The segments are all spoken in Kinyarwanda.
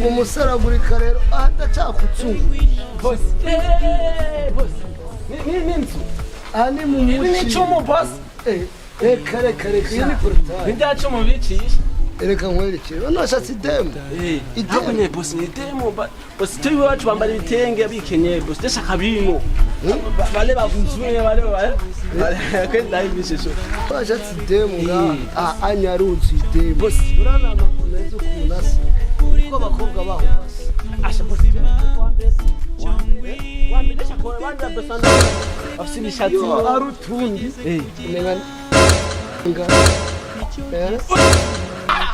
umusaragurika rero atacakutsunga boss ninzu ani mu nicumu boss kare ni portail ndacumu bicisha reka nkwerekere nashatse idemo idemo boss ni idemo boss tuyi wacu bambara ibitenge bikenye boss ndashaka bimo bale bavunzwe bale kwenda ibishesho bashatse idemo nga anyaruzi idemo boss urana amakuneza ukunasa ko bakobwa baho asha boss wambere shakora banda besana afsimishatsi arutundi nenga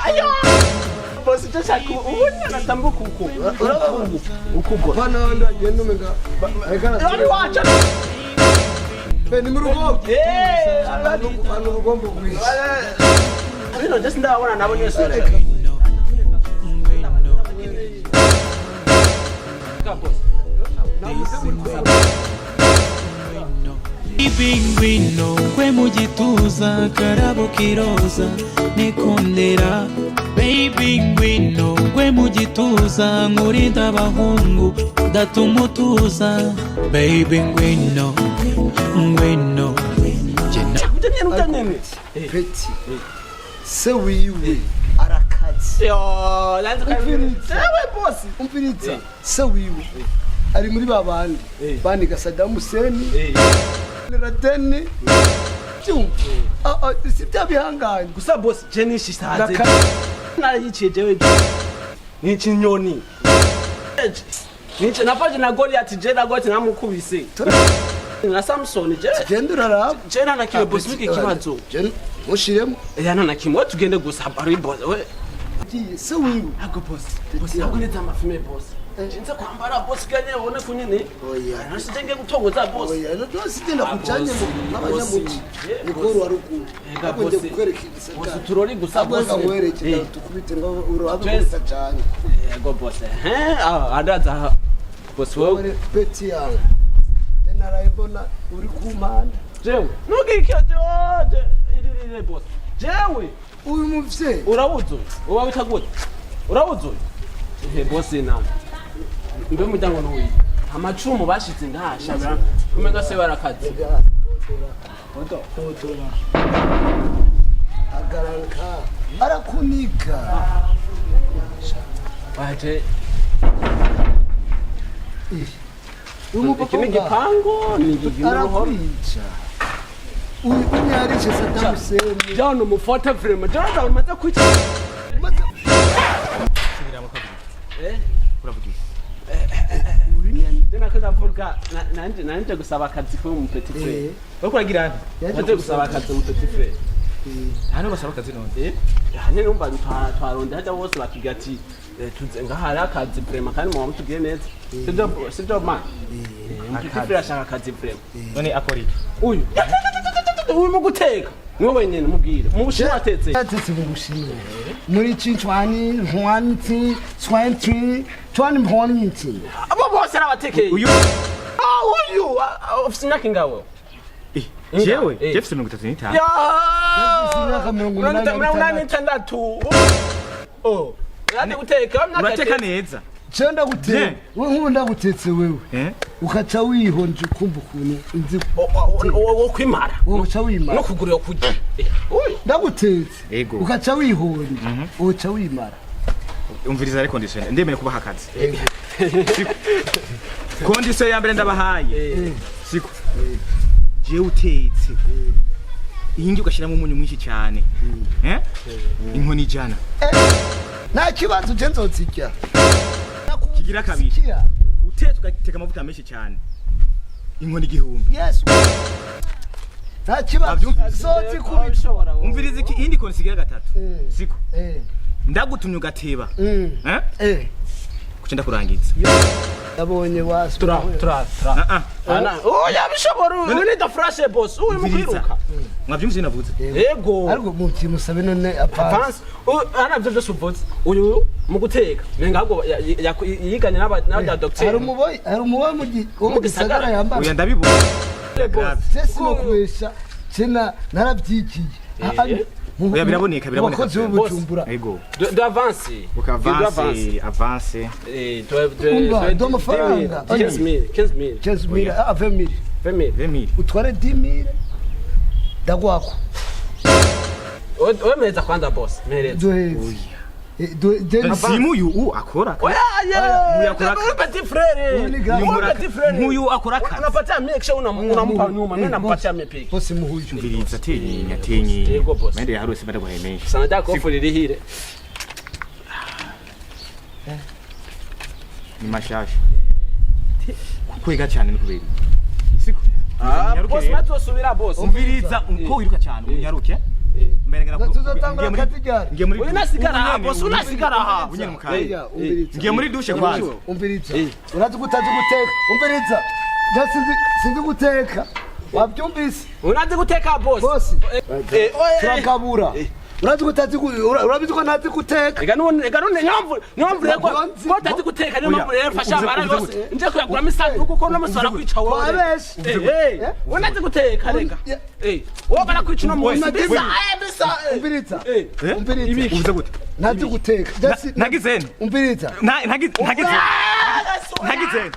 ayo boss cyashaka ubunya natambuka uko bana ndagenda umenga ari wacha beni mu rugo abantu rugombo kwisha bino just ndabona nabo nyese Ibingwino kwe mugituza karabo kiroza nikondera baby ngwino kwe mugituza nkurinda abahungu datumutuza baby ngwino peti se wiwe arakazi yo lanza kawe boss umviritsa se wiwe ari muri babandi bandika Saddam Hussein Laden sibya bihanganye gusa boss jenishi saze narayicije jewe ni kinyoni nice nafaje na Goliath je na gote namukubise na Samson je gendura rap je na kiwe boss wiki kibazo je mushiremo yana na kimwe tugende gusa ari boss we se wiwe ago boss yakuneza amafime boss Jinza kwambara boss ganye ubone kunyene. Oya. Nasitenge gutongoza boss. Oya, no sitenda kujanye mu abanyamuti. Nikoro waruku. Akonje kukwerekeza. Boss turori gusa boss. Akwerekeza tukubite ngo uruhabuza cyane. Yego boss. Adaza boss wowe peti yawe. Naraibona uri kumanda. Jewe. Nugikije oje. Irire boss. Jewe. Uyu muvye. Urabuzo. Uba bitaguye. Urabuzo. Boss na. Mbe muryango n'uyi amacumu bashitse ngahashabira kumega se barakaze odo agaranka arakunika baje umupapa gipango ni arakunica uyu nyariche Saddam Hussein John mufoto frame John umaze kwita uravuga Tena kaza mvuga nanje gusaba akazi ko mu petit frère. Bakuragira andi. Nanje gusaba akazi mu petit frère. Hano basaba akazi none. Hane numva twaronde haja bose bakiga ati tuze ngahari akazi prema kandi mu mutugire neza. Sibyo man. Mu petit frère ashaka akazi prema. None akora iki? Uyu. Uyu mu guteka. Niwe wenyene mubwire. Mu bushimwa atetse. Atetse mu bushimwa. Muri cinchwani, ntwanti, swantri, twani mpwanti. Abo bose arabatekeye. Uyu. Uyu. Ofisina ngawe. Jewe, Jefferson 35. Ya! Sinaka 86. Oh. Nani guteka? Urateka neza. Cenda guteka. Wewe nk'ubu ndagutetse wewe. Ukaca wihonje kumva ukuntu inzi wo kwimara. Ukaca wimara. No kugurira kujya. Ndagutetse. Ukaca wihonje. Ukaca wimara. Umviriza ari condition. Ndemeye kubaha akazi. Condition ya mbere ndabahaye. Siko. Je utetse. Ingi ugashiramo umunyu mwinshi cyane. Inkoni jana. Nta kibazo je nzotsikya. Kigira kabiri. Utetse ugateka amavuta menshi cyane. Inkoni igihumbi. Yes. Nta kibazo. Sotsi kubishobora. Umviriza iki indi konsi kigira gatatu. Siko. Ndagutumye ugateba. Kucenda kurangiza. Yabonye wasu. Tura. Oya bishobora. Uri da fresh boss. Uri mukwiruka. Mwavyumvise navuze. Yego. Ariko muti musabe none avance. Ana byo byose uvuze. Uyu mu guteka. Nenga ahubwo yiganye n'aba docteur. Hari umuboyi mu gisagara yambaye. Oya ndabibona. Sesi no kubesha. Cena narabyikiye. Oya biraboneka abakozi b'Ubujumbura Ego Do avance. Avance Umva, do amafaranga 15 000 ah 20 000 20 utware 10 000 ndagwako Oya meza kwanza boss mereza Simu yu akora Oya petit frère Muyu akora kazi unapatia mimi kisha unampa nyuma mimi nampatia mepeki bosi muhuyu Mbiriza tenyi Ego boss Mende yaharose bada guhemesha sana dako ofuriri Ni mashasha Kwega cyane ni kubera Siko boss matosubira boss Umviriza uko wiruka cyane unyaruke tuzotangura katigari Ngiye muri unasigara ha boss unasigara ha unyene mukaye Ngiye muri douche kwanza umviriza urazi gutazi guteka umviriza sinzi guteka wabyumvise unazi guteka boss bosi turakabura urazi gutazi urabizi ko ntazi guteka ega none nyamvu reko botazi guteka niyo mpamvu rero fasha bara yose nje kuyagura misanzu kuko namusora kwica wowe unazi guteka rega wowe bara kwica no munsi bisa umviriza uvuze gute ntazi guteka nagizene umviriza nagizene